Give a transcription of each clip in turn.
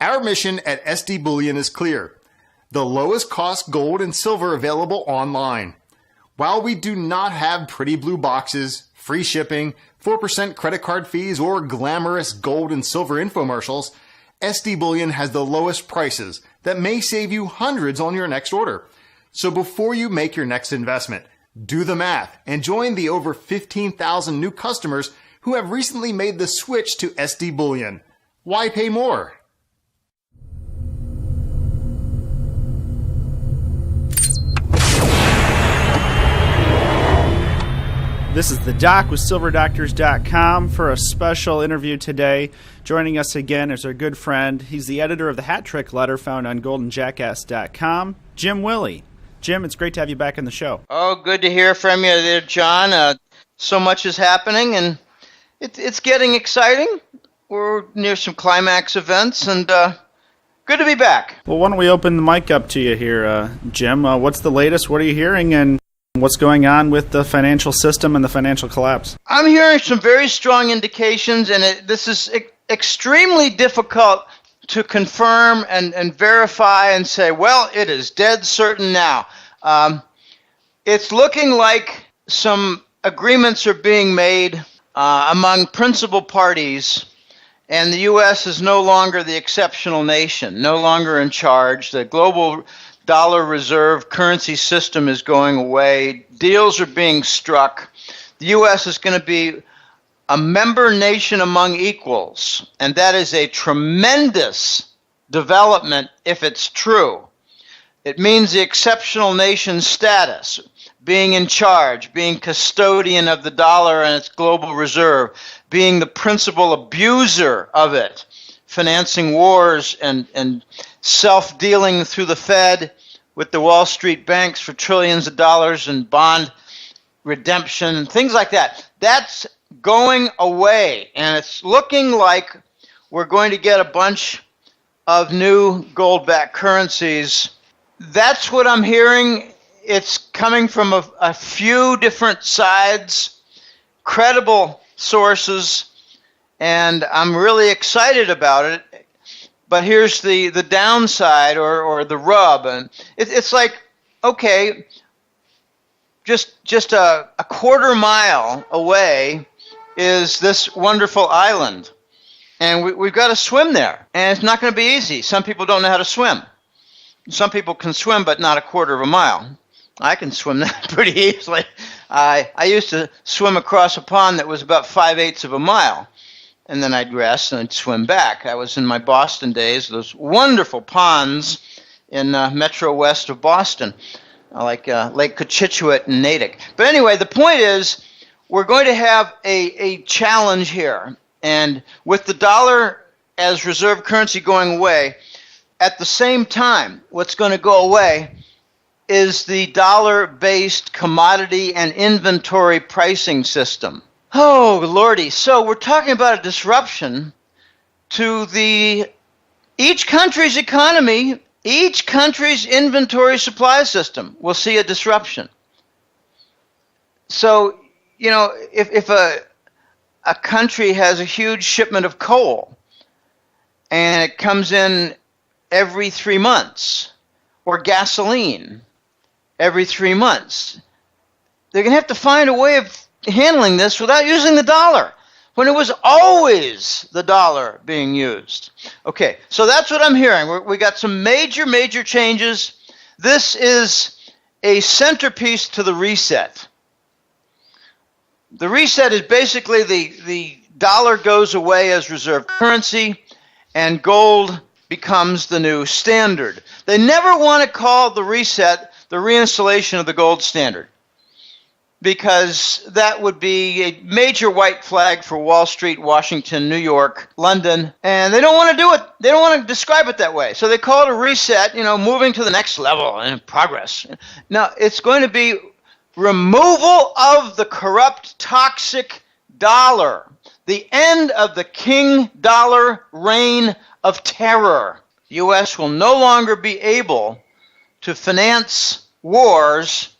Our mission at SD Bullion is clear: the lowest cost gold and silver available online. While we do not have pretty blue boxes, free shipping, 4% credit card fees, or glamorous gold and silver infomercials, SD Bullion has the lowest prices that may save you hundreds on your next order. So before you make your next investment, do the math and join the over 15,000 new customers who have recently made the switch to SD Bullion. Why pay more? This is the Doc with SilverDoctors.com for a special interview today. Joining us again is our good friend. He's the editor of the Hat Trick Letter found on GoldenJackass.com, Jim Willie. Jim, it's great to have you back on the show. Oh, good to hear from you there, John. So much is happening, and it's getting exciting. We're near some climax events, and good to be back. Well, why don't we open the mic up to you here, Jim? What's the latest? What are you hearing? And what's going on with the financial system and the financial collapse? I'm hearing some very strong indications, and this is extremely difficult to confirm and verify and say, well, it is dead certain now. It's looking like some agreements are being made among principal parties, and the U.S. is no longer the exceptional nation, no longer in charge. The global dollar reserve currency system is going away. Deals are being struck. The U.S. is going to be a member nation among equals, and that is a tremendous development if it's true. It means the exceptional nation status, being in charge, being custodian of the dollar and its global reserve, being the principal abuser of it, financing wars and self-dealing through the Fed with the Wall Street banks for trillions of dollars and bond redemption, things like that. That's going away, and it's looking like we're going to get a bunch of new gold-backed currencies. That's what I'm hearing. It's coming from a few different sides, credible sources, and I'm really excited about it. But here's the downside or the rub, and it's like, okay, just a quarter mile away is this wonderful island, and we've got to swim there, and it's not going to be easy. Some people don't know how to swim. Some people can swim, but not a quarter of a mile. I can swim that pretty easily. I used to swim across a pond that was about 5/8 of a mile, and then I'd rest and I'd swim back. I was in my Boston days, those wonderful ponds in Metro West of Boston, like Lake Cochituate and Natick. But anyway, the point is, we're going to have a challenge here. And with the dollar as reserve currency going away, at the same time, what's going to go away is the dollar-based commodity and inventory pricing system. Oh, Lordy. So we're talking about a disruption to each country's economy, each country's inventory supply system will see a disruption. So, you know, if a country has a huge shipment of coal and it comes in every 3 months, or gasoline every 3 months, they're going to have to find a way of handling this without using the dollar, when it was always the dollar being used. Okay, so that's what I'm hearing. We got some major changes. This is a centerpiece to the reset. The reset is basically the dollar goes away as reserve currency, and gold becomes the new standard. They never want to call the reset the reinstallation of the gold standard, because that would be a major white flag for Wall Street, Washington, New York, London, and they don't want to do it. They don't want to describe it that way. So they call it a reset, you know, moving to the next level and progress. Now, it's going to be removal of the corrupt, toxic dollar, the end of the king dollar reign of terror. The U.S. will no longer be able to finance wars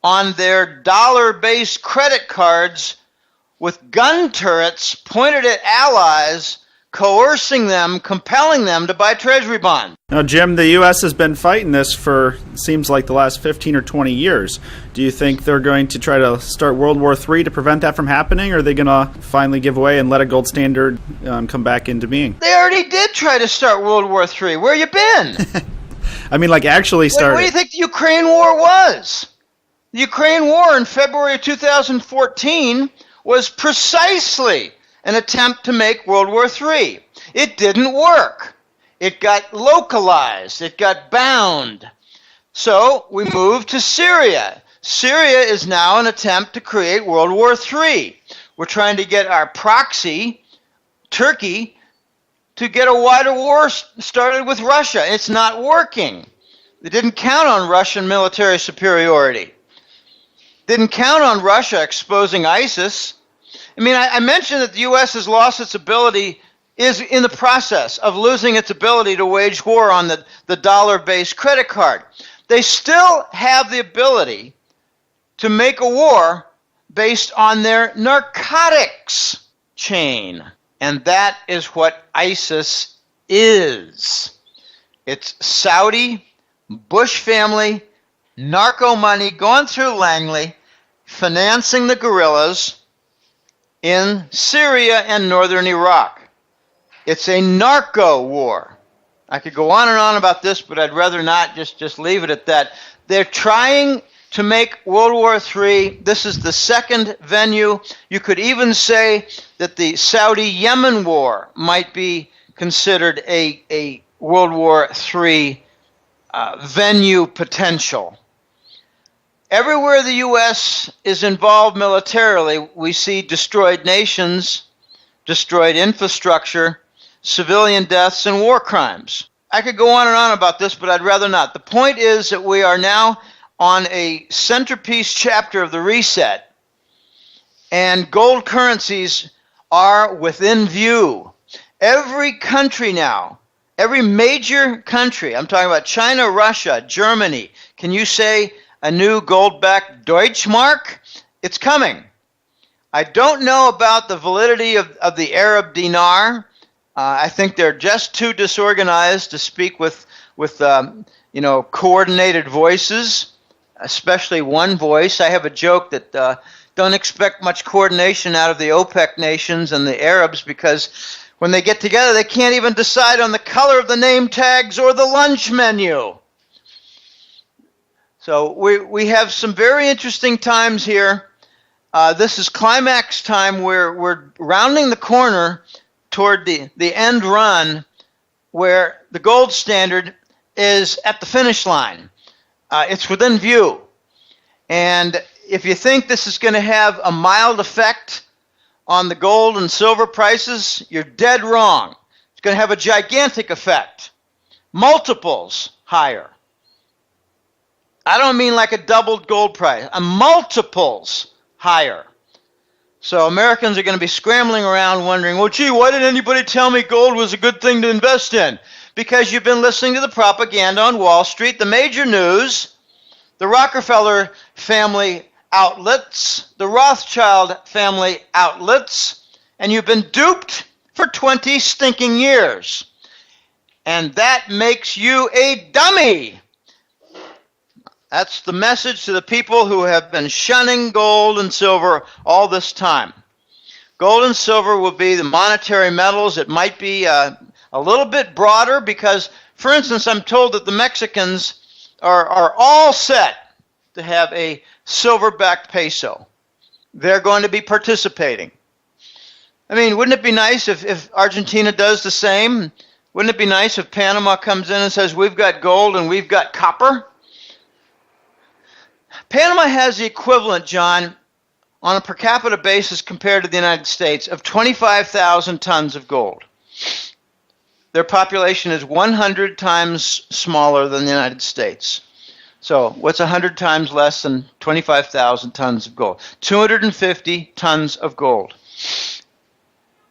on their dollar-based credit cards with gun turrets pointed at allies coercing them, compelling them to buy Treasury bonds. Now, Jim, the U.S. has been fighting this for, seems like, the last 15 or 20 years. Do you think they're going to try to start World War III to prevent that from happening, or are they going to finally give way and let a gold standard come back into being? They already did try to start World War III. Where you been? I mean, like, actually started. What do you think the Ukraine War was? The Ukraine War in February of 2014 was precisely an attempt to make World War III. It didn't work. It got localized. It got bound. So we moved to Syria. Syria is now an attempt to create World War III. We're trying to get our proxy, Turkey, to get a wider war started with Russia. It's not working. They didn't count on Russian military superiority. Didn't count on Russia exposing ISIS. I mean, I mentioned that the U.S. has lost its ability, is in the process of losing its ability to wage war on the dollar-based credit card. They still have the ability to make a war based on their narcotics chain. And that is what ISIS is. It's Saudi, Bush family, narco money going through Langley, financing the guerrillas in Syria and northern Iraq. It's a narco war. I could go on and on about this, but I'd rather not, just leave it at that. They're trying to make World War III. This is the second venue. You could even say that the Saudi-Yemen war might be considered a World War III venue potential. Everywhere the U.S. is involved militarily, we see destroyed nations, destroyed infrastructure, civilian deaths, and war crimes. I could go on and on about this, but I'd rather not. The point is that we are now on a centerpiece chapter of the reset, and gold currencies are within view. Every country now, every major country, I'm talking about China, Russia, Germany, can you say a new gold-backed Deutschmark? It's coming. I don't know about the validity of the Arab dinar. I think they're just too disorganized to speak with coordinated voices, especially one voice. I have a joke that don't expect much coordination out of the OPEC nations and the Arabs, because when they get together, they can't even decide on the color of the name tags or the lunch menu. So we have some very interesting times here. This is climax time where we're rounding the corner toward the end run, where the gold standard is at the finish line. It's within view. And if you think this is going to have a mild effect on the gold and silver prices, you're dead wrong. It's going to have a gigantic effect. Multiples higher. I don't mean like a doubled gold price, a multiples higher. So Americans are going to be scrambling around wondering, well, gee, why didn't anybody tell me gold was a good thing to invest in? Because you've been listening to the propaganda on Wall Street, the major news, the Rockefeller family outlets, the Rothschild family outlets, and you've been duped for 20 stinking years. And that makes you a dummy. That's the message to the people who have been shunning gold and silver all this time. Gold and silver will be the monetary metals. It might be a little bit broader because, for instance, I'm told that the Mexicans are all set to have a silver-backed peso. They're going to be participating. I mean, wouldn't it be nice if Argentina does the same? Wouldn't it be nice if Panama comes in and says, we've got gold and we've got copper? Panama has the equivalent, John, on a per capita basis compared to the United States, of 25,000 tons of gold. Their population is 100 times smaller than the United States. So what's 100 times less than 25,000 tons of gold? 250 tons of gold.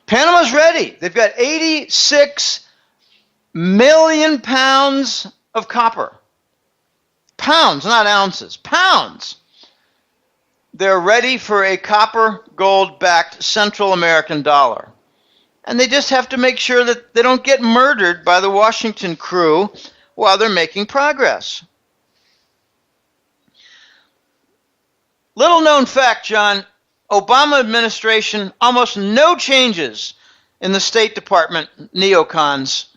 Panama's ready. They've got 86 million pounds of copper. Pounds, not ounces. Pounds. They're ready for a copper gold-backed Central American dollar. And they just have to make sure that they don't get murdered by the Washington crew while they're making progress. Little known fact, John, Obama administration, almost no changes in the State Department neocons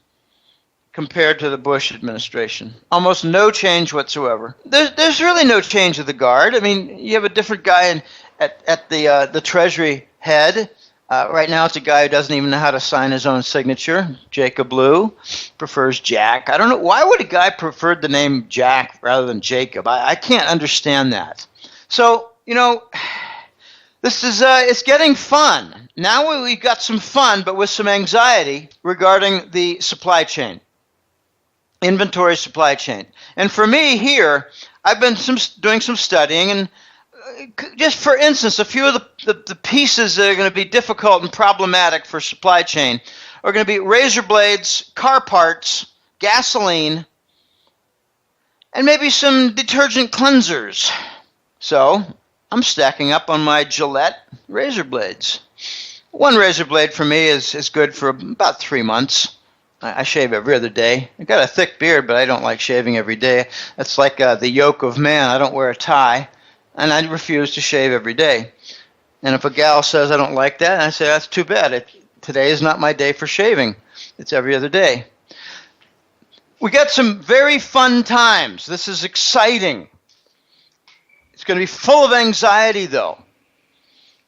compared to the Bush administration. Almost no change whatsoever. There's really no change of the guard. I mean, you have a different guy at the Treasury head. Right now it's a guy who doesn't even know how to sign his own signature. Jacob Lew prefers Jack. I don't know. Why would a guy prefer the name Jack rather than Jacob? I can't understand that. So, this is it's getting fun. Now we've got some fun, but with some anxiety regarding the supply chain, inventory supply chain. And for me here, I've been doing some studying, and just for instance, a few of the pieces that are going to be difficult and problematic for supply chain are going to be razor blades, car parts, gasoline, and maybe some detergent cleansers. So I'm stacking up on my Gillette razor blades. One razor blade for me is good for about 3 months. I shave every other day. I've got a thick beard, but I don't like shaving every day. That's like the yoke of man. I don't wear a tie, and I refuse to shave every day. And if a gal says I don't like that, I say that's too bad. Today is not my day for shaving. It's every other day. We got some very fun times. This is exciting. It's going to be full of anxiety, though,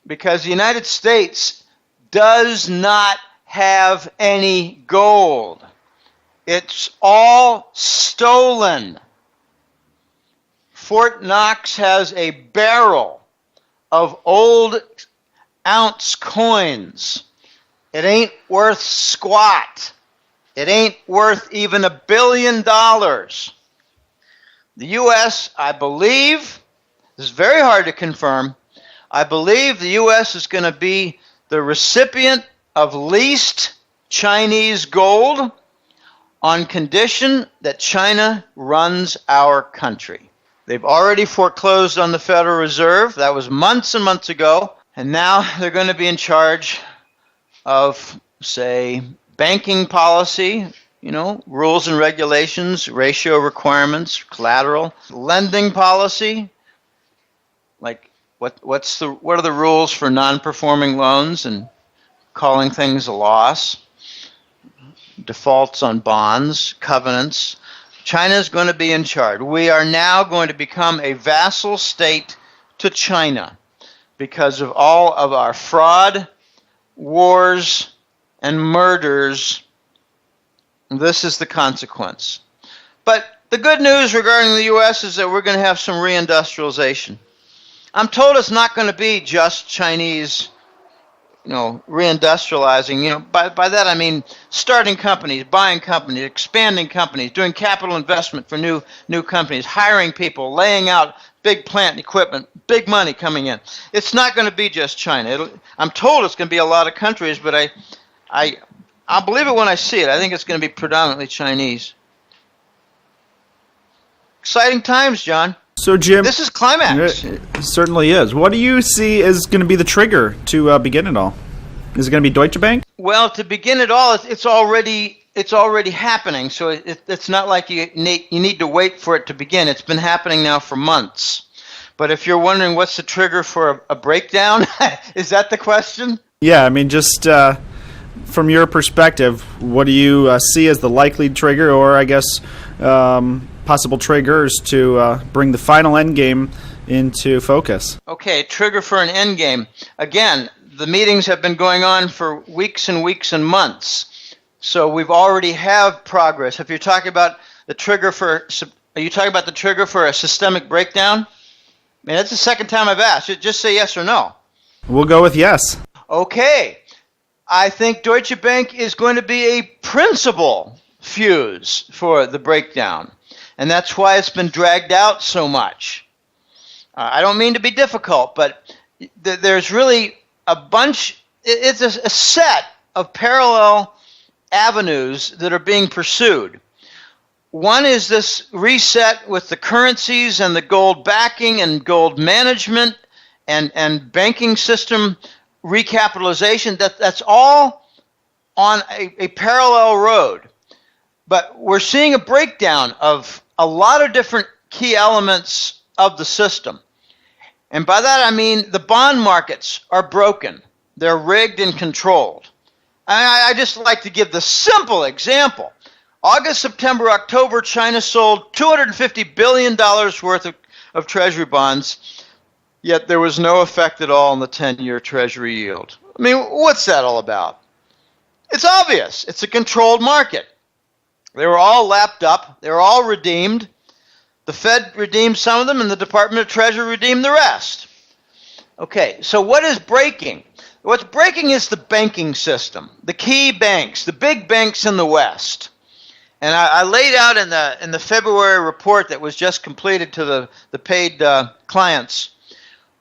because the United States does not have any gold. It's all stolen. Fort Knox has a barrel of old ounce coins. It ain't worth squat. It ain't worth even $1 billion. The U.S., I believe, this is very hard to confirm, I believe the U.S. is going to be the recipient of leased Chinese gold on condition that China runs our country. They've already foreclosed on the Federal Reserve. That was months and months ago. And now they're going to be in charge of, say, banking policy, rules and regulations, ratio requirements, collateral, lending policy. Like what are the rules for non-performing loans and calling things a loss, defaults on bonds, covenants. China is going to be in charge. We are now going to become a vassal state to China because of all of our fraud, wars, and murders. This is the consequence. But the good news regarding the U.S. is that we're going to have some reindustrialization. I'm told it's not going to be just Chinese, reindustrializing. By that I mean starting companies, buying companies, expanding companies, doing capital investment for new companies, hiring people, laying out big plant equipment, big money coming in. It's not going to be just China. I'm told it's going to be a lot of countries, but I'll believe it when I see it. I think it's going to be predominantly Chinese. Exciting times, John. So, Jim, this is climax. It certainly is. What do you see is going to be the trigger to begin it all? Is it going to be Deutsche Bank? Well, to begin it all, it's already happening. So it's not like you need to wait for it to begin. It's been happening now for months. But if you're wondering what's the trigger for a breakdown, is that the question? Yeah, I mean, just from your perspective, what do you see as the likely trigger, or I guess possible triggers to bring the final end game into focus? Okay, trigger for an end game. Again, the meetings have been going on for weeks and weeks and months. So we've already have progress. If you're talking about the trigger are you talking about the trigger for a systemic breakdown? I mean, that's the second time I've asked. Just say yes or no. We'll go with yes. Okay. I think Deutsche Bank is going to be a principal fuse for the breakdown. And that's why it's been dragged out so much. I don't mean to be difficult, but there's really a bunch, it's a set of parallel avenues that are being pursued. One is this reset with the currencies and the gold backing and gold management and banking system recapitalization. That's all on a parallel road. But we're seeing a breakdown of a lot of different key elements of the system. And by that I mean the bond markets are broken. They're rigged and controlled. I just like to give the simple example. August, September, October, China sold $250 billion worth of Treasury bonds, yet there was no effect at all on the 10-year Treasury yield. I mean, what's that all about? It's obvious. It's a controlled market. They were all lapped up. They were all redeemed. The Fed redeemed some of them, and the Department of Treasury redeemed the rest. Okay, so what is breaking? What's breaking is the banking system, the key banks, the big banks in the West. And I laid out in the February report that was just completed to the paid clients.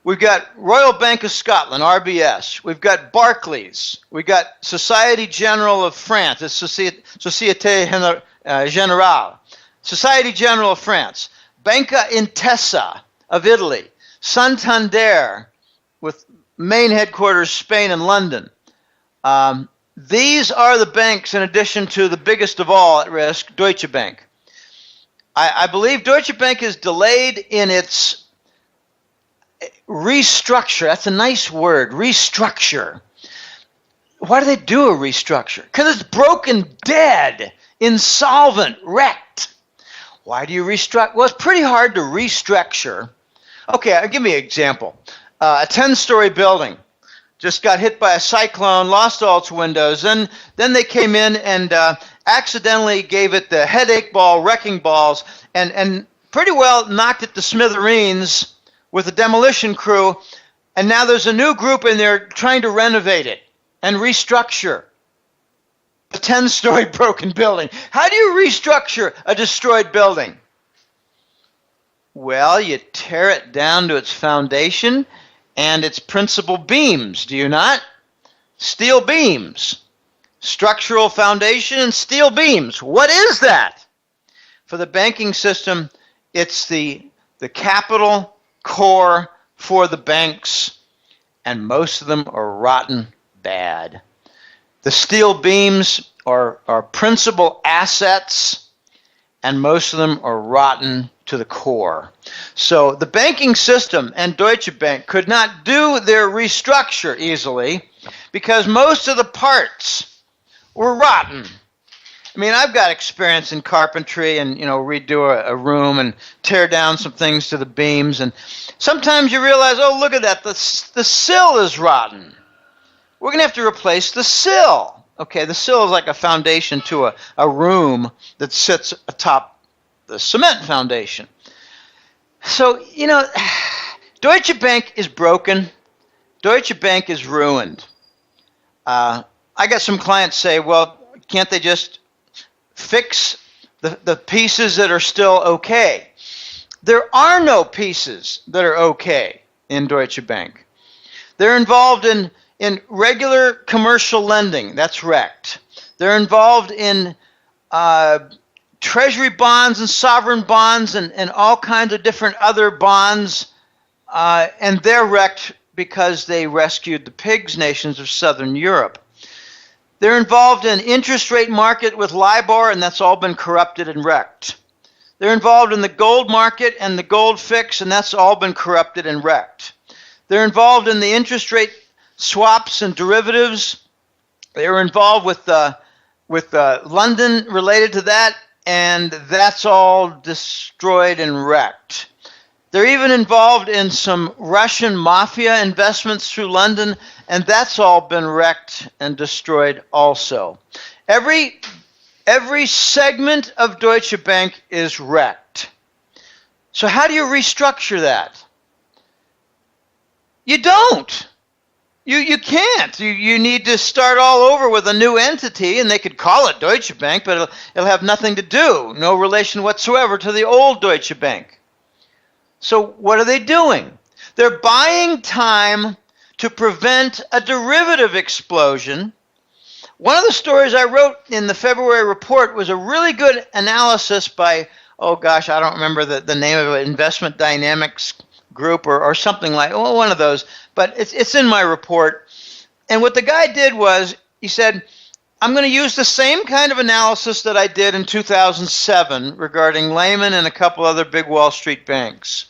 We've got Royal Bank of Scotland, RBS. We've got Barclays. We've got Société Générale of France. It's Société Générale. Society General of France. Banca Intesa of Italy. Santander, with main headquarters Spain and London. These are the banks, in addition to the biggest of all at risk, Deutsche Bank. I believe Deutsche Bank is delayed in its restructure. That's a nice word, restructure. Why do they do a restructure? Because it's broken, dead, insolvent, wrecked. Why do you restructure? Well, it's pretty hard to restructure. Okay, I'll give me an example. A 10-story building just got hit by a cyclone, lost all its windows. Then they came in and accidentally gave it the headache ball, wrecking balls, and pretty well knocked it to smithereens with a demolition crew. And now there's a new group in there trying to renovate it and restructure a 10-story broken building. How do you restructure a destroyed building? Well, you tear it down to its foundation and its principal beams, do you not? Steel beams. Structural foundation and steel beams. What is that? For the banking system, it's the capital core for the banks, and most of them are rotten bad. The steel beams are principal assets, and most of them are rotten to the core. So the banking system and Deutsche Bank could not do their restructure easily because most of the parts were rotten. I mean, I've got experience in carpentry and, redo a room and tear down some things to the beams. And sometimes you realize, oh, look at that, the sill is rotten. We're going to have to replace the sill. Okay, the sill is like a foundation to a room that sits atop the cement foundation. So, Deutsche Bank is broken. Deutsche Bank is ruined. I got some clients say, well, can't they just fix the pieces that are still okay? There are no pieces that are okay in Deutsche Bank. They're involved in regular commercial lending. That's wrecked. They're involved in treasury bonds and sovereign bonds and all kinds of different other bonds, and they're wrecked because they rescued the pigs nations of Southern Europe. They're involved in interest rate market with LIBOR, and that's all been corrupted and wrecked. They're involved in the gold market and the gold fix, and that's all been corrupted and wrecked. They're involved in the interest rate swaps and derivatives. They were involved with London related to that, and that's all destroyed and wrecked. They're even involved in some Russian mafia investments through London, and that's all been wrecked and destroyed also. Every segment of Deutsche Bank is wrecked. So how do you restructure that? You don't. You can't. You need to start all over with a new entity, and they could call it Deutsche Bank, but it'll have nothing to do, no relation whatsoever to the old Deutsche Bank. So what are they doing? They're buying time to prevent a derivative explosion. One of the stories I wrote in the February report was a really good analysis by, I don't remember the name of it, Investment Dynamics Group or something like, one of those, but it's in my report. And what the guy did was, he said, I'm going to use the same kind of analysis that I did in 2007 regarding Lehman and a couple other big Wall Street banks.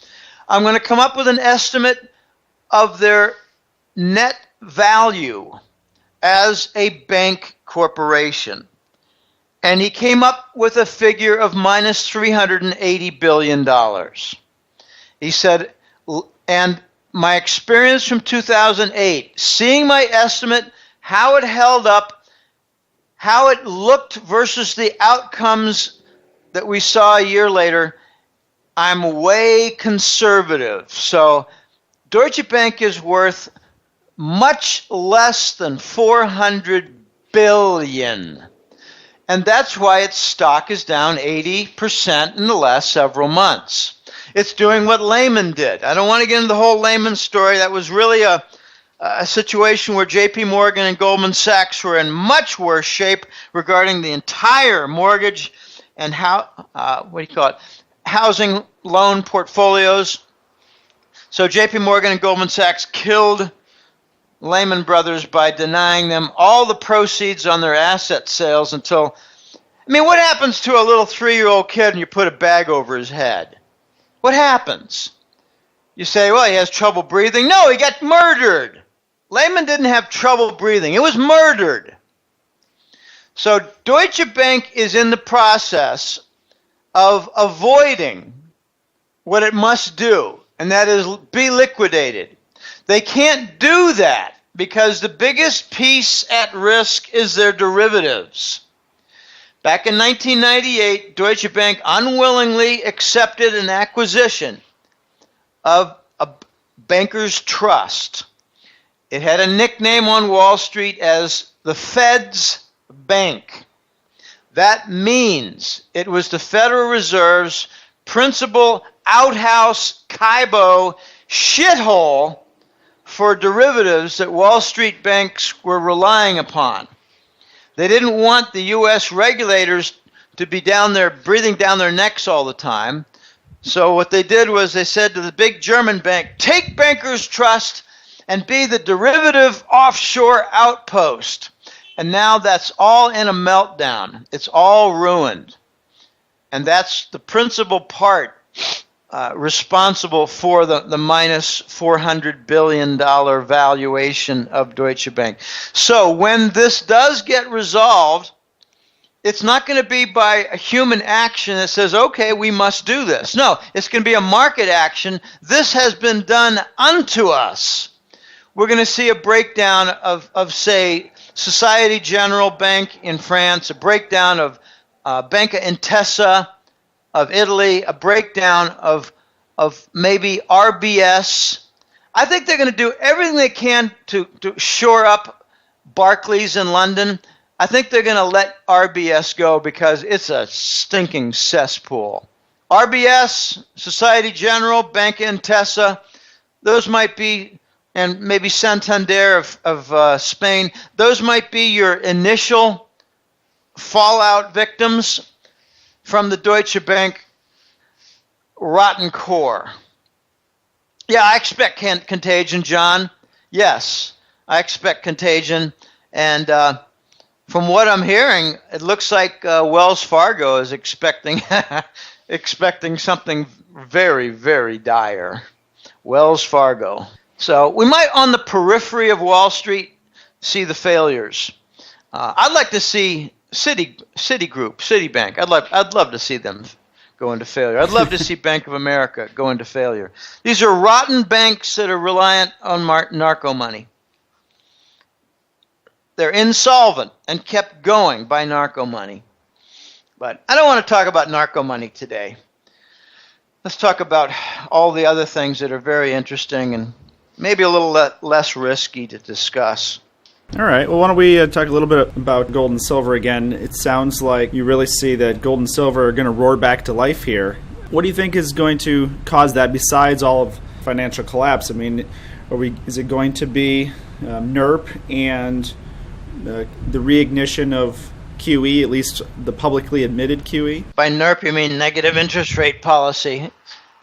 I'm going to come up with an estimate of their net value as a bank corporation. And he came up with a figure of minus $380 billion. He said, and my experience from 2008, seeing my estimate, how it held up, how it looked versus the outcomes that we saw a year later, I'm way conservative. So Deutsche Bank is worth much less than $400 billion. And that's why its stock is down 80% in the last several months. It's doing what Lehman did. I don't want to get into the whole Lehman story. That was really a situation where J.P. Morgan and Goldman Sachs were in much worse shape regarding the entire mortgage and housing loan portfolios. So J.P. Morgan and Goldman Sachs killed Lehman Brothers by denying them all the proceeds on their asset sales until, what happens to a little 3-year-old kid and you put a bag over his head? What happens? You say, well, he has trouble breathing. No, he got murdered. Lehman didn't have trouble breathing. It was murdered. So Deutsche Bank is in the process of avoiding what it must do, and that is be liquidated. They can't do that because the biggest piece at risk is their derivatives. Back in 1998, Deutsche Bank unwillingly accepted an acquisition of a banker's trust. It had a nickname on Wall Street as the Fed's Bank. That means it was the Federal Reserve's principal outhouse Kaibo shithole for derivatives that Wall Street banks were relying upon. They didn't want the U.S. regulators to be down there breathing down their necks all the time. So what they did was they said to the big German bank, take bankers' trust and be the derivative offshore outpost. And now that's all in a meltdown. It's all ruined. And that's the principal part responsible for the minus $400 billion valuation of Deutsche Bank. So when this does get resolved, it's not going to be by a human action that says, okay, we must do this. No, it's going to be a market action. This has been done unto us. We're going to see a breakdown of say, Societe Generale Bank in France, a breakdown of Banca Intesa of Italy, a breakdown of maybe RBS. I think they're going to do everything they can to shore up Barclays in London. I think they're going to let RBS go because it's a stinking cesspool. RBS, Societe Generale, Banca Intesa, those might be, and maybe Santander of Spain, those might be your initial fallout victims from the Deutsche Bank rotten core. Yeah, I expect contagion, John. Yes, I expect contagion. And from what I'm hearing, it looks like Wells Fargo is expecting something very, very dire. Wells Fargo. So we might, on the periphery of Wall Street, see the failures. I'd like to see Citigroup, Citibank. I'd love to see them go into failure. I'd love to see Bank of America go into failure. These are rotten banks that are reliant on narco money. They're insolvent and kept going by narco money. But I don't want to talk about narco money today. Let's talk about all the other things that are very interesting and maybe a little less risky to discuss. All right. Well, why don't we talk a little bit about gold and silver again? It sounds like you really see that gold and silver are going to roar back to life here. What do you think is going to cause that besides all of financial collapse? I mean, is it going to be NERP and the reignition of QE, at least the publicly admitted QE? By NERP, you mean negative interest rate policy.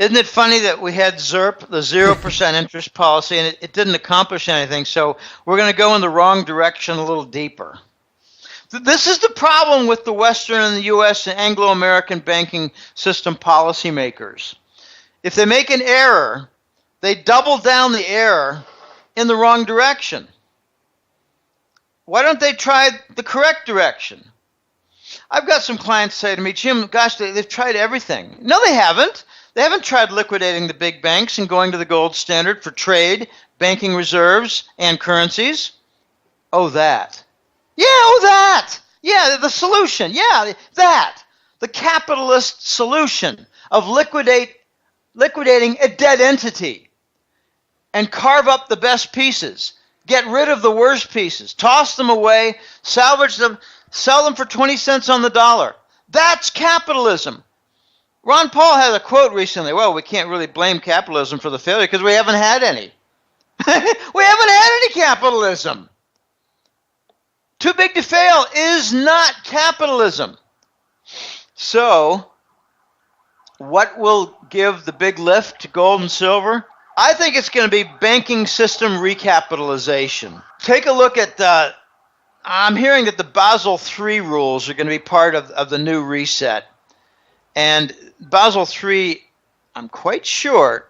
Isn't it funny that we had ZIRP, the 0% interest policy, and it didn't accomplish anything, so we're going to go in the wrong direction a little deeper. This is the problem with the Western and the U.S. and Anglo-American banking system policymakers. If they make an error, they double down the error in the wrong direction. Why don't they try the correct direction? I've got some clients say to me, Jim, gosh, they've tried everything. No, they haven't. They haven't tried liquidating the big banks and going to the gold standard for trade, banking reserves, and currencies. Oh, that. Yeah, oh, that. Yeah, the solution. Yeah, that. The capitalist solution of liquidating a dead entity and carve up the best pieces. Get rid of the worst pieces. Toss them away. Salvage them. Sell them for 20 cents on the dollar. That's capitalism. Ron Paul had a quote recently. Well, we can't really blame capitalism for the failure because we haven't had any. We haven't had any capitalism. Too big to fail is not capitalism. So, what will give the big lift to gold and silver? I think it's going to be banking system recapitalization. Take a look at, I'm hearing that the Basel III rules are going to be part of the new reset. And Basel III, I'm quite sure,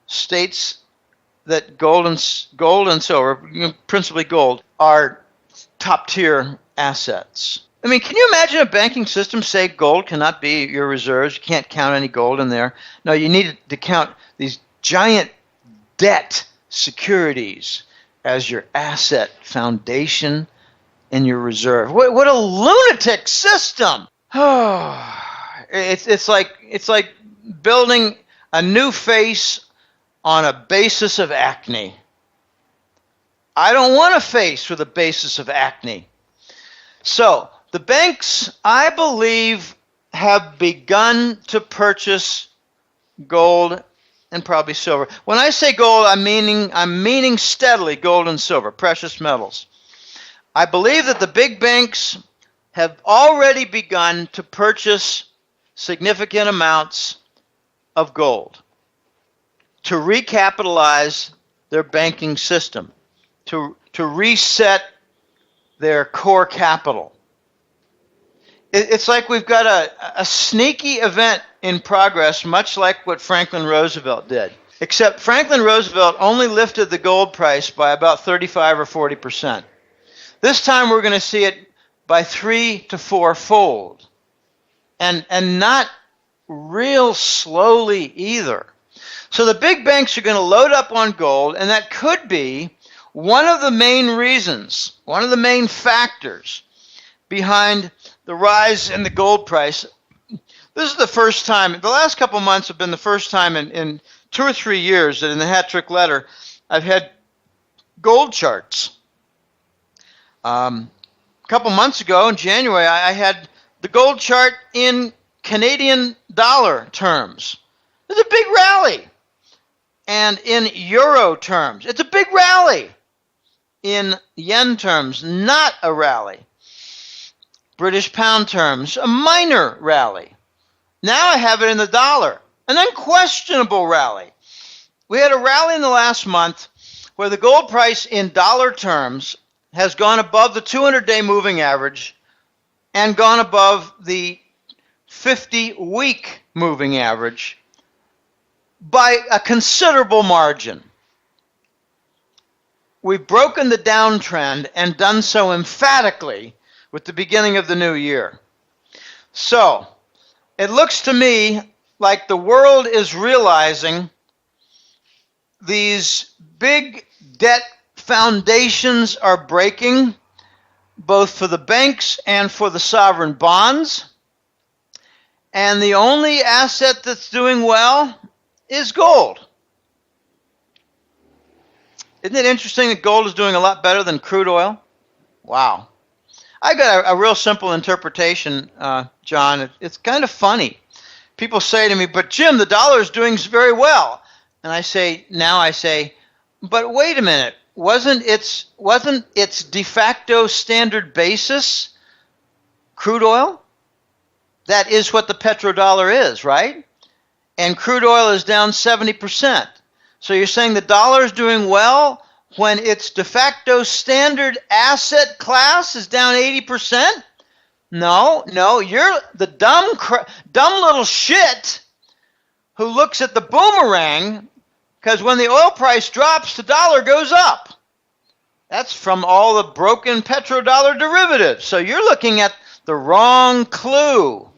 states that gold and silver, principally gold, are top-tier assets. I mean, can you imagine a banking system say gold cannot be your reserves? You can't count any gold in there. No, you need to count these giant debt securities as your asset foundation in your reserve. What a lunatic system! It's like building a new face on a basis of acne. I don't want a face with a basis of acne. So, the banks, I believe, have begun to purchase gold and probably silver. When I say gold, I'm meaning steadily gold and silver, precious metals. I believe that the big banks have already begun to purchase significant amounts of gold to recapitalize their banking system, to reset their core capital. It's like we've got a sneaky event in progress, much like what Franklin Roosevelt did. Except Franklin Roosevelt only lifted the gold price by about 35 or 40%. This time we're going to see it by 3 to 4-fold. And not real slowly either. So the big banks are going to load up on gold, and that could be one of the main reasons, one of the main factors behind the rise in the gold price. This is the first time, the last couple months have been the first time in 2 or 3 years that in the hat trick letter I've had gold charts. A couple months ago in January I had the gold chart in Canadian dollar terms. It's a big rally. And in euro terms, it's a big rally. In yen terms, not a rally. British pound terms, a minor rally. Now I have it in the dollar, an unquestionable rally. We had a rally in the last month where the gold price in dollar terms has gone above the 200-day moving average and gone above the 50-week moving average by a considerable margin. We've broken the downtrend and done so emphatically with the beginning of the new year. So, it looks to me like the world is realizing these big debt foundations are breaking, both for the banks and for the sovereign bonds. And the only asset that's doing well is gold. Isn't it interesting that gold is doing a lot better than crude oil? Wow. I got a real simple interpretation, John. It's kind of funny. People say to me, but Jim, the dollar is doing very well. And I say, but wait a minute. Wasn't its de facto standard basis crude oil? That is what the petrodollar is, right? And crude oil is down 70%. So you're saying the dollar is doing well when its de facto standard asset class is down 80%? No, you're the dumb little shit who looks at the boomerang, because when the oil price drops, the dollar goes up. That's from all the broken petrodollar derivatives. So you're looking at the wrong clue.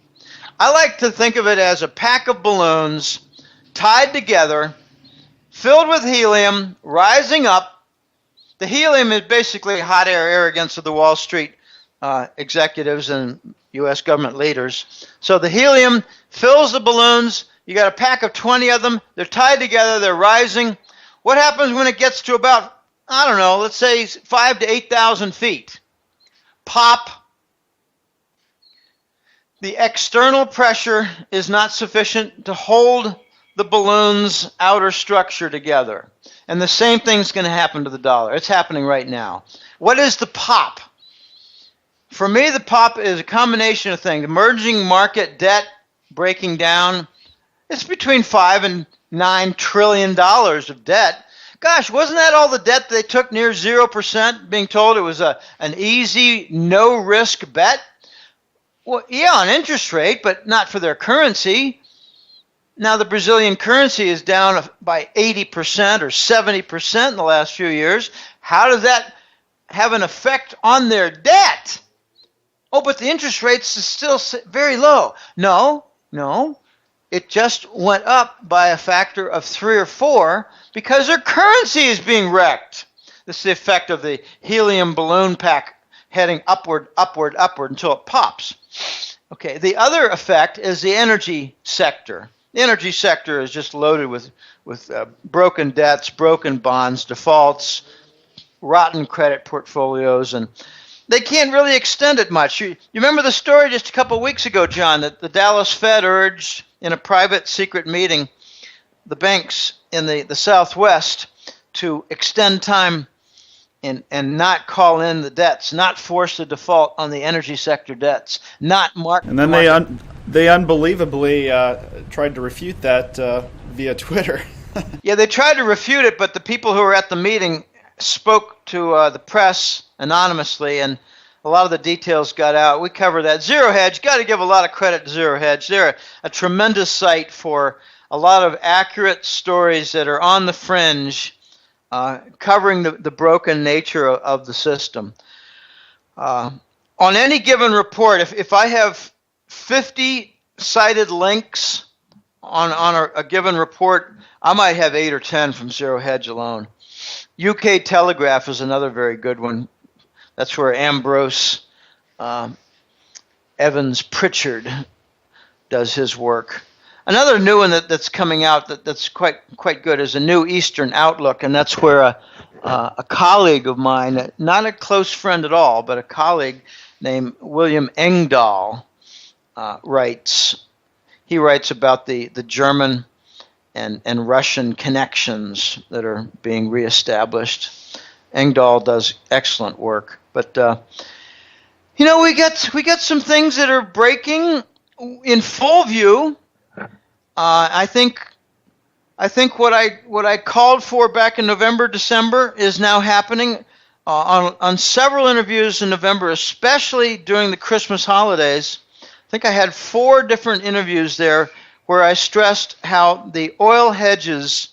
I like to think of it as a pack of balloons tied together, filled with helium, rising up. The helium is basically hot air arrogance of the Wall Street executives and U.S. government leaders. So the helium fills the balloons. You got a pack of 20 of them. They're tied together. They're rising. What happens when it gets to about, I don't know, let's say 5,000 to 8,000 feet? Pop. The external pressure is not sufficient to hold the balloon's outer structure together. And the same thing's going to happen to the dollar. It's happening right now. What is the pop? For me, the pop is a combination of things. Emerging market debt breaking down. It's between $5 and $9 trillion of debt. Gosh, wasn't that all the debt they took near 0%, being told it was an easy, no-risk bet? Well, yeah, on interest rate, but not for their currency. Now the Brazilian currency is down by 80% or 70% in the last few years. How does that have an effect on their debt? Oh, but the interest rates is still very low. No. It just went up by a factor of 3 or 4 because their currency is being wrecked. This is the effect of the helium balloon pack heading upward until it pops. Okay, the other effect is the energy sector. The energy sector is just loaded with broken debts, broken bonds, defaults, rotten credit portfolios, and they can't really extend it much. You remember the story just a couple of weeks ago, John, that the Dallas Fed urged in a private secret meeting the banks in the Southwest to extend time and not call in the debts, not force the default on the energy sector debts, not mark. And then they unbelievably tried to refute that via Twitter. Yeah, they tried to refute it, but the people who were at the meeting spoke to the press anonymously, and a lot of the details got out. We covered that. Zero Hedge, got to give a lot of credit to Zero Hedge. They're a tremendous site for a lot of accurate stories that are on the fringe, covering the broken nature of the system. On any given report, if I have 50 cited links on a given report, I might have 8 or 10 from Zero Hedge alone. UK Telegraph is another very good one. That's where Ambrose Evans Pritchard does his work. Another new one that's coming out that's quite good is a New Eastern Outlook, and that's where a colleague of mine, not a close friend at all, but a colleague named William Engdahl writes. He writes about the German and Russian connections that are being reestablished. Engdahl does excellent work, but we got some things that are breaking in full view. I think what I called for back in November, December is now happening on several interviews in November, especially during the Christmas holidays. I think I had 4 different interviews there where I stressed how the oil hedges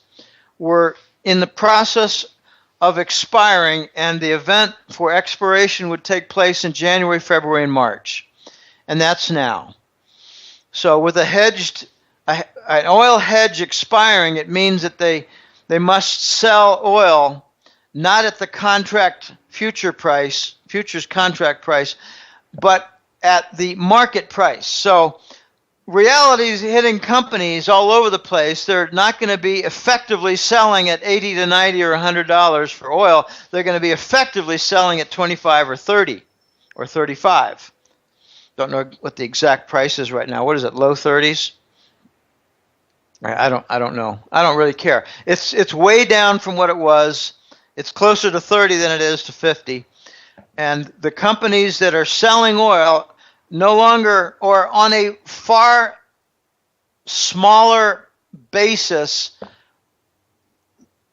were in the process of expiring, and the event for expiration would take place in January, February, and March. And that's now. So with an oil hedge expiring, it means that they must sell oil not at the futures contract price, but at the market price. So reality is hitting companies all over the place. They're not going to be effectively selling at $80 to $90 or $100 for oil. They're going to be effectively selling at 25 or 30 or 35. Don't know what the exact price is right now. What is it? Low 30s? I don't know. I don't really care. It's way down from what it was. It's closer to 30 than it is to 50. And the companies that are selling oil no longer, or on a far smaller basis,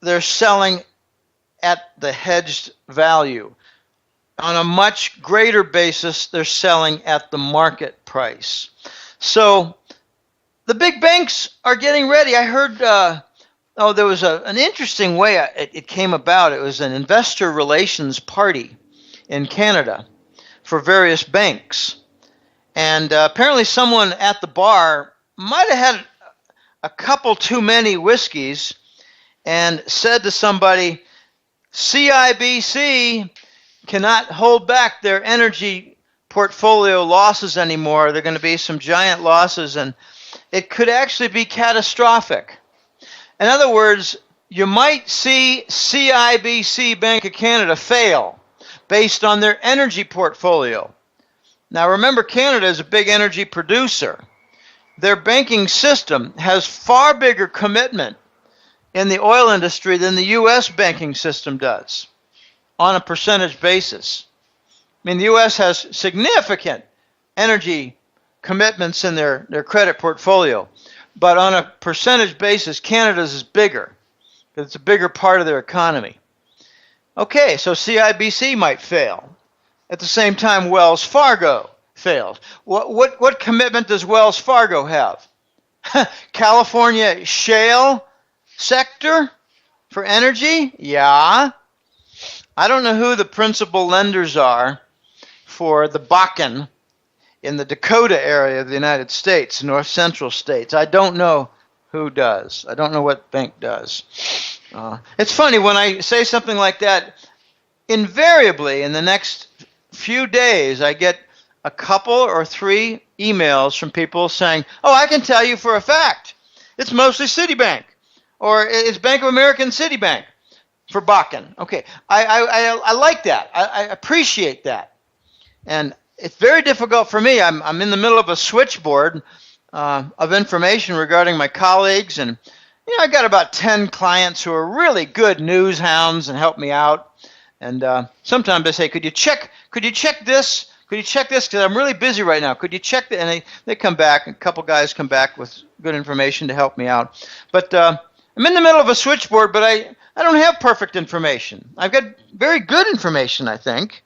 they're selling at the hedged value. On a much greater basis, they're selling at the market price. So the big banks are getting ready. I heard, there was an interesting way it came about. It was an investor relations party in Canada for various banks. And apparently someone at the bar might have had a couple too many whiskeys and said to somebody, CIBC cannot hold back their energy portfolio losses anymore. There are going to be some giant losses, and it could actually be catastrophic. In other words, you might see CIBC Bank of Canada fail based on their energy portfolio. Now remember, Canada is a big energy producer. Their banking system has far bigger commitment in the oil industry than the U.S. banking system does on a percentage basis. I mean, the U.S. has significant energy commitments in their credit portfolio, but on a percentage basis, Canada's is bigger because it's a bigger part of their economy. Okay, so CIBC might fail. At the same time, Wells Fargo failed. What commitment does Wells Fargo have? California shale sector for energy? Yeah. I don't know who the principal lenders are for the Bakken in the Dakota area of the United States, north central states. I don't know who does. I don't know what bank does. It's funny, when I say something like that, invariably in the next few days I get a couple or three emails from people saying, oh, I can tell you for a fact, it's mostly Citibank, or it's Bank of America and Citibank for Bakken. Okay, I like that. I appreciate that. And it's very difficult for me. I'm in the middle of a switchboard of information regarding my colleagues, and I got about 10 clients who are really good news hounds and help me out. And sometimes they say, could you check this? Could you check this? Because I'm really busy right now. Could you check that? And they come back. A couple guys come back with good information to help me out. But I'm in the middle of a switchboard, but I don't have perfect information. I've got very good information, I think.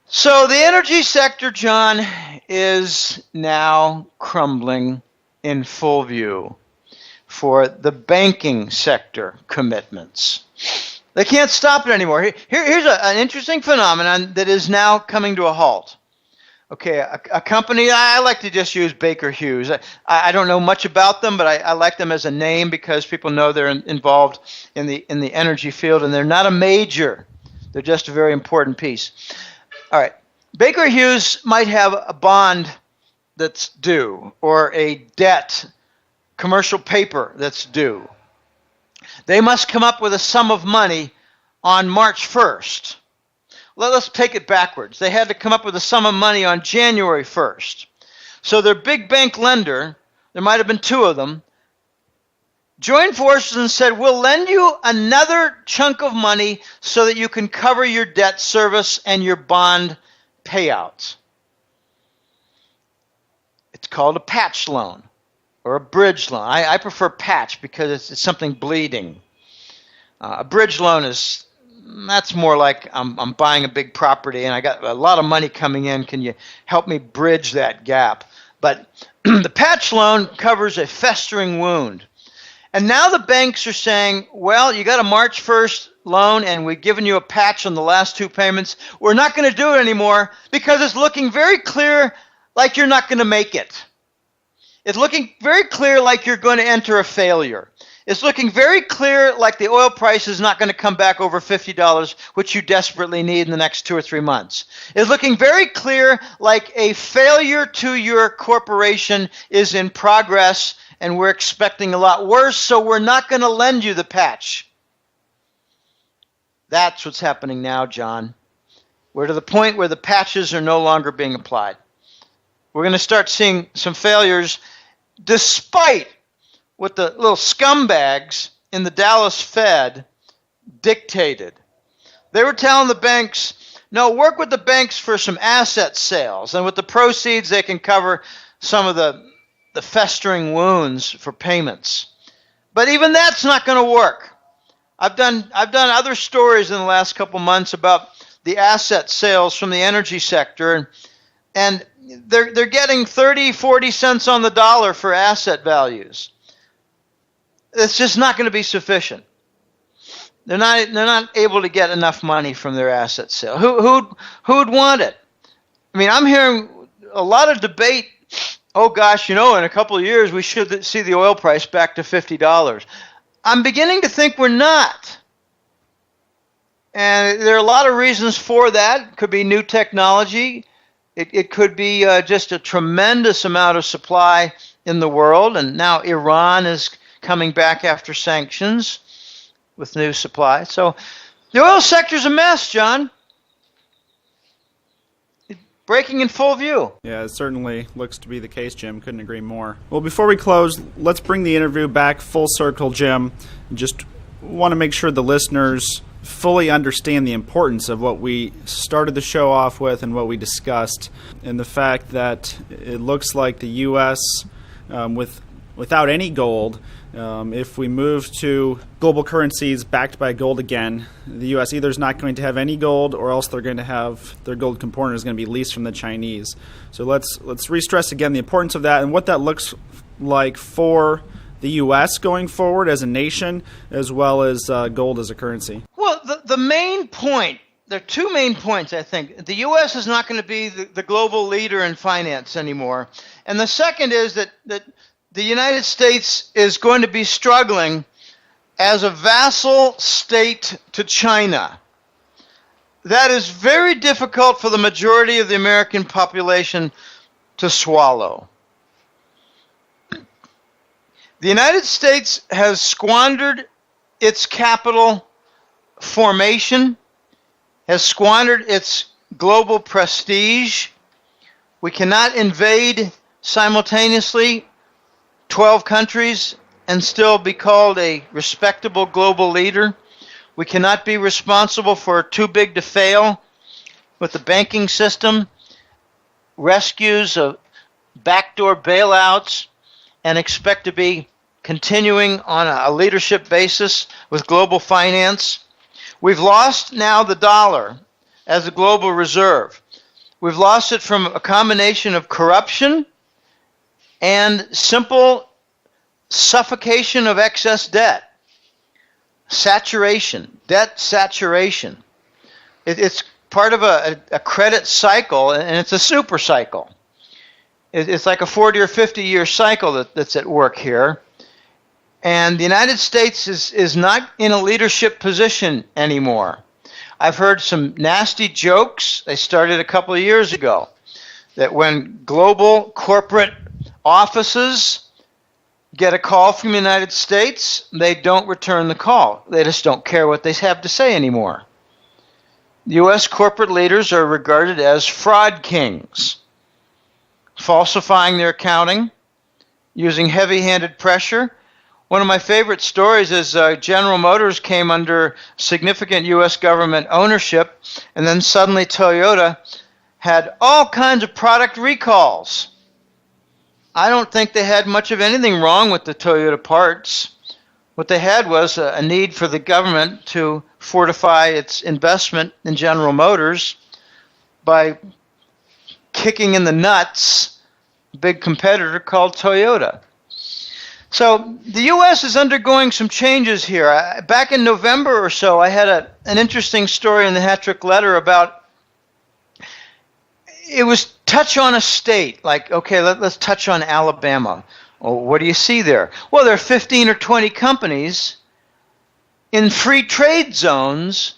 So the energy sector, John, is now crumbling in full view for the banking sector commitments. They can't stop it anymore. Here's an interesting phenomenon that is now coming to a halt. Okay, a company, I like to just use Baker Hughes. I don't know much about them, but I like them as a name because people know they're involved in the energy field, and they're not a major. They're just a very important piece. All right, Baker Hughes might have a bond that's due or a debt, commercial paper that's due. They must come up with a sum of money on March 1st. Let's take it backwards. They had to come up with a sum of money on January 1st. So their big bank lender, there might have been two of them, joined forces and said, we'll lend you another chunk of money so that you can cover your debt service and your bond payouts. It's called a patch loan or a bridge loan. I prefer patch because it's something bleeding. A bridge loan that's more like I'm buying a big property and I got a lot of money coming in. Can you help me bridge that gap? But the patch loan covers a festering wound. And now the banks are saying, well, you got a March 1st loan and we've given you a patch on the last two payments. We're not going to do it anymore because it's looking very clear like you're not going to make it. It's looking very clear like you're going to enter a failure. It's looking very clear like the oil price is not going to come back over $50, which you desperately need in the next 2 or 3 months. It's looking very clear like a failure to your corporation is in progress, and we're expecting a lot worse, so we're not going to lend you the patch. That's what's happening now, John. We're to the point where the patches are no longer being applied. We're going to start seeing some failures despite what the little scumbags in the Dallas Fed dictated. They were telling the banks, no, work with the banks for some asset sales, and with the proceeds they can cover some of the festering wounds for payments. But even that's not going to work. I've done other stories in the last couple months about the asset sales from the energy sector, and they're getting 30, 40 cents on the dollar for asset values. It's just not going to be sufficient. They're not able to get enough money from their asset sale. Who'd want it? I mean, I'm hearing a lot of debate. Oh gosh, in a couple of years we should see the oil price back to $50. I'm beginning to think we're not. And there are a lot of reasons for that. It could be new technology. It could be just a tremendous amount of supply in the world. And now Iran is coming back after sanctions with new supply. So the oil sector's a mess, John. Breaking in full view. Yeah, it certainly looks to be the case, Jim. Couldn't agree more. Well, before we close, let's bring the interview back full circle, Jim. Just want to make sure the listeners fully understand the importance of what we started the show off with and what we discussed, and the fact that it looks like the U.S., without any gold, if we move to global currencies backed by gold again, the U.S. either is not going to have any gold, or else they're going to have their gold component is going to be leased from the Chinese. So let's re-stress again the importance of that and what that looks like for the U.S. going forward as a nation, as well as gold as a currency. Well, the main point, there are two main points, I think. The U.S. is not going to be the global leader in finance anymore. And the second is that the United States is going to be struggling as a vassal state to China. That is very difficult for the majority of the American population to swallow. The United States has squandered its capital formation, has squandered its global prestige. We cannot invade simultaneously 12 countries and still be called a respectable global leader. We cannot be responsible for too big to fail with the banking system, rescues of backdoor bailouts, and expect to be continuing on a leadership basis with global finance. We've lost now the dollar as a global reserve. We've lost it from a combination of corruption and simple suffocation of excess debt. Saturation, debt saturation. It's part of a credit cycle, and it's a super cycle. It's like a 40 or 50 year cycle that's at work here. And the United States is not in a leadership position anymore. I've heard some nasty jokes. They started a couple of years ago, that when global corporate offices get a call from the United States, they don't return the call. They just don't care what they have to say anymore. U.S. corporate leaders are regarded as fraud kings, falsifying their accounting, using heavy-handed pressure. One of my favorite stories is General Motors came under significant U.S. government ownership, and then suddenly Toyota had all kinds of product recalls. I don't think they had much of anything wrong with the Toyota parts. What they had was a need for the government to fortify its investment in General Motors by kicking in the nuts a big competitor called Toyota. So the U.S. is undergoing some changes here. Back in November or so, I had an interesting story in the Hat Trick Letter about, it was touch on a state, like, okay, let's touch on Alabama. Well, what do you see there? Well, there are 15 or 20 companies in free trade zones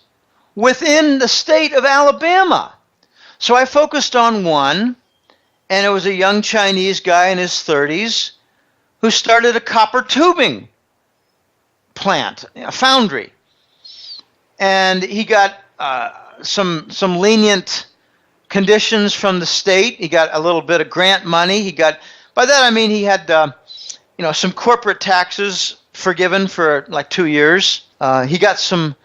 within the state of Alabama. So I focused on one, and it was a young Chinese guy in his 30s who started a copper tubing plant, a foundry. And he got some lenient conditions from the state. He got a little bit of grant money. He got, by that I mean he had some corporate taxes forgiven for like 2 years. He got some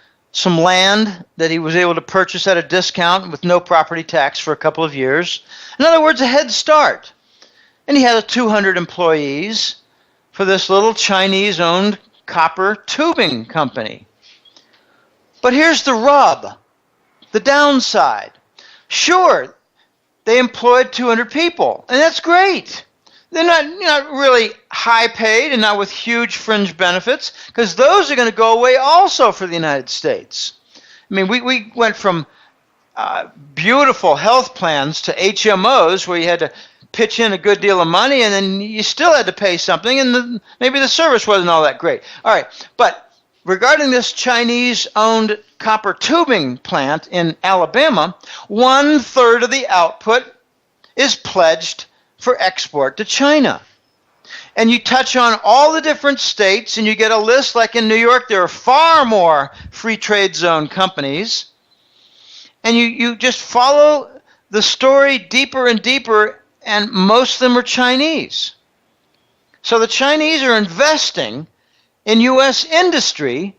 land that he was able to purchase at a discount with no property tax for a couple of years. In other words, a head start. And he had 200 employees for this little Chinese-owned copper tubing company. But here's the rub, the downside. Sure, they employed 200 people, and that's great. They're not really high paid and not with huge fringe benefits, because those are going to go away also for the United States. I mean, we went from beautiful health plans to HMOs where you had to pitch in a good deal of money and then you still had to pay something, and maybe the service wasn't all that great. All right, but regarding this Chinese-owned copper tubing plant in Alabama, 1/3 of the output is pledged for export to China. And you touch on all the different states and you get a list, like in New York, there are far more free trade zone companies. And you just follow the story deeper and deeper, and most of them are Chinese. So the Chinese are investing in U.S. industry,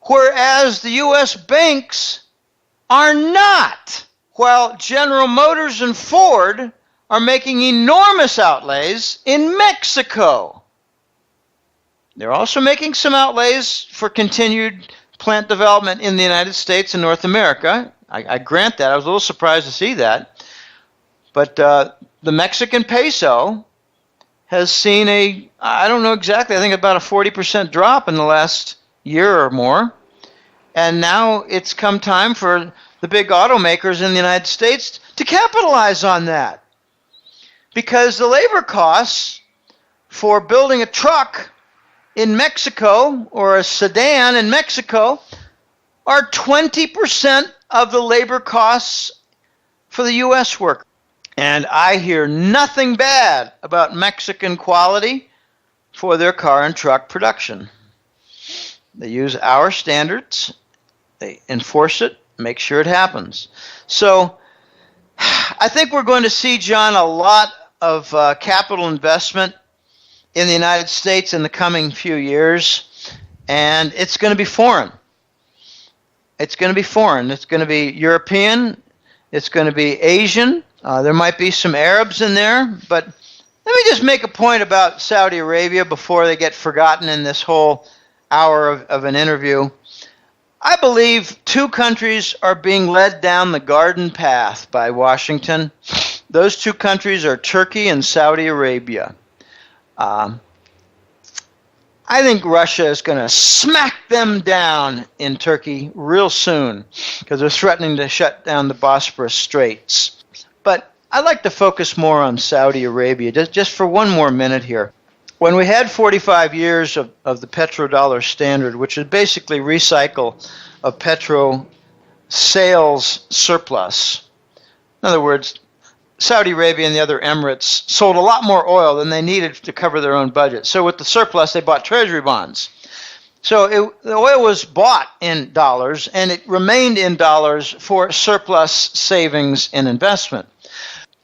whereas the U.S. banks are not, while General Motors and Ford are making enormous outlays in Mexico. They're also making some outlays for continued plant development in the United States and North America. I grant that. I was a little surprised to see that. But the Mexican peso has seen I don't know exactly, I think about a 40% drop in the last year or more. And now it's come time for the big automakers in the United States to capitalize on that. Because the labor costs for building a truck in Mexico or a sedan in Mexico are 20% of the labor costs for the U.S. worker. And I hear nothing bad about Mexican quality for their car and truck production. They use our standards, they enforce it, make sure it happens. So I think we're going to see, John, a lot of capital investment in the United States in the coming few years, and it's going to be foreign. It's going to be foreign. It's going to be European. It's going to be Asian. There might be some Arabs in there, but let me just make a point about Saudi Arabia before they get forgotten in this whole hour of an interview. I believe two countries are being led down the garden path by Washington. Those two countries are Turkey and Saudi Arabia. I think Russia is going to smack them down in Turkey real soon because they're threatening to shut down the Bosporus Straits. But I'd like to focus more on Saudi Arabia just for one more minute here. When we had 45 years of the petrodollar standard, which is basically recycle of petro sales surplus, in other words, Saudi Arabia and the other Emirates sold a lot more oil than they needed to cover their own budget. So with the surplus, they bought treasury bonds. So the oil was bought in dollars, and it remained in dollars for surplus savings and investment.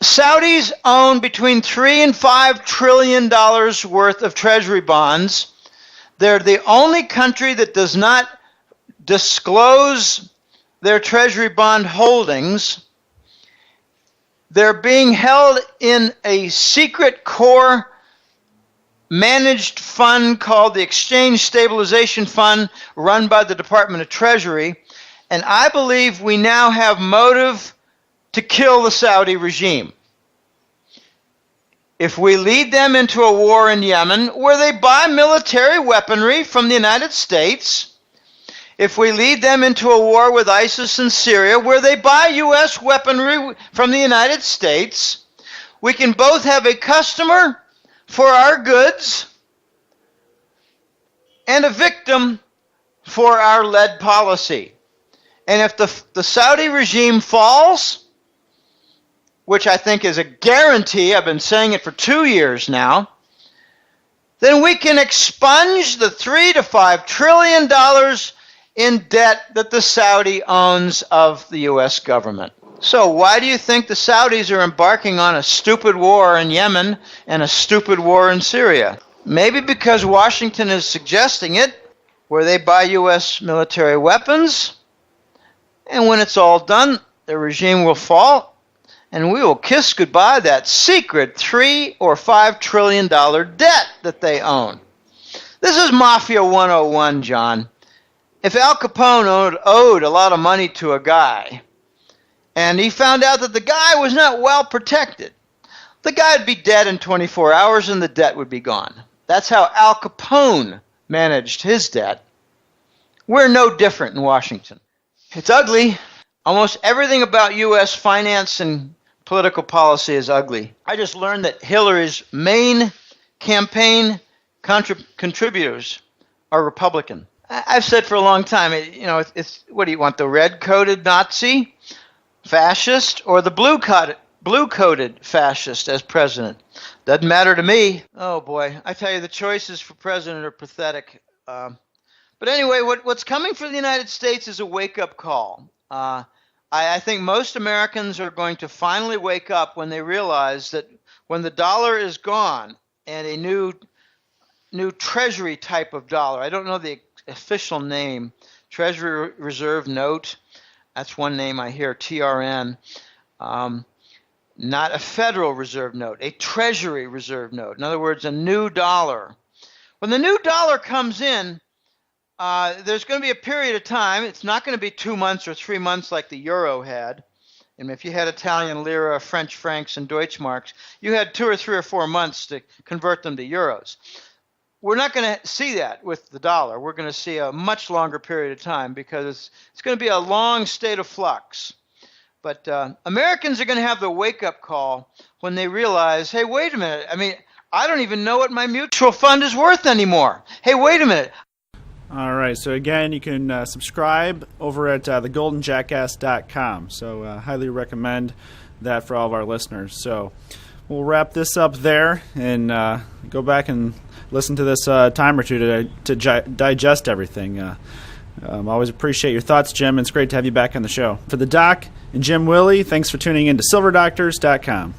Saudis own between $3 and $5 trillion worth of treasury bonds. They're the only country that does not disclose their treasury bond holdings. They're being held in a secret core managed fund called the Exchange Stabilization Fund, run by the Department of Treasury. And I believe we now have motive to kill the Saudi regime. If we lead them into a war in Yemen where they buy military weaponry from the United States, if we lead them into a war with ISIS in Syria where they buy U.S. weaponry from the United States, we can both have a customer for our goods and a victim for our led policy. And if the Saudi regime falls, which I think is a guarantee, I've been saying it for 2 years now, then we can expunge the $3 to $5 trillion in debt that the Saudi owns of the U.S. government. So why do you think the Saudis are embarking on a stupid war in Yemen and a stupid war in Syria? Maybe because Washington is suggesting it, where they buy U.S. military weapons, and when it's all done, the regime will fall, and we will kiss goodbye that secret $3 or $5 trillion debt that they own. This is Mafia 101, John. if Al Capone owed a lot of money to a guy, and he found out that the guy was not well protected, the guy would be dead in 24 hours and the debt would be gone. That's how Al Capone managed his debt. We're no different in Washington. It's ugly. Almost everything about U.S. finance and political policy is ugly. I just learned that Hillary's main campaign contributors are Republican. I've said for a long time, it's what do you want, the red-coated Nazi fascist or the blue-coated fascist as president? Doesn't matter to me. Oh boy, I tell you, the choices for president are pathetic. But anyway, what's coming for the United States is a wake-up call. I think most Americans are going to finally wake up when they realize that when the dollar is gone and a new treasury type of dollar, I don't know the official name, Treasury Reserve Note, that's one name I hear, TRN, not a Federal Reserve Note, a Treasury Reserve Note. In other words, a new dollar. When the new dollar comes in, there's going to be a period of time. It's not going to be 2 months or 3 months like the euro had. And if you had Italian lira, French francs, and Deutschmarks, you had 2 or 3 or 4 months to convert them to euros. We're not going to see that with the dollar. We're going to see a much longer period of time because it's going to be a long state of flux. But Americans are going to have the wake-up call when they realize, hey, wait a minute. I don't even know what my mutual fund is worth anymore. Hey, wait a minute. All right, so again, you can subscribe over at thegoldenjackass.com. So highly recommend that for all of our listeners. So we'll wrap this up there and go back and listen to this time or two to digest everything. Always appreciate your thoughts, Jim. It's great to have you back on the show. For the Doc and Jim Willie, thanks for tuning in to silverdoctors.com.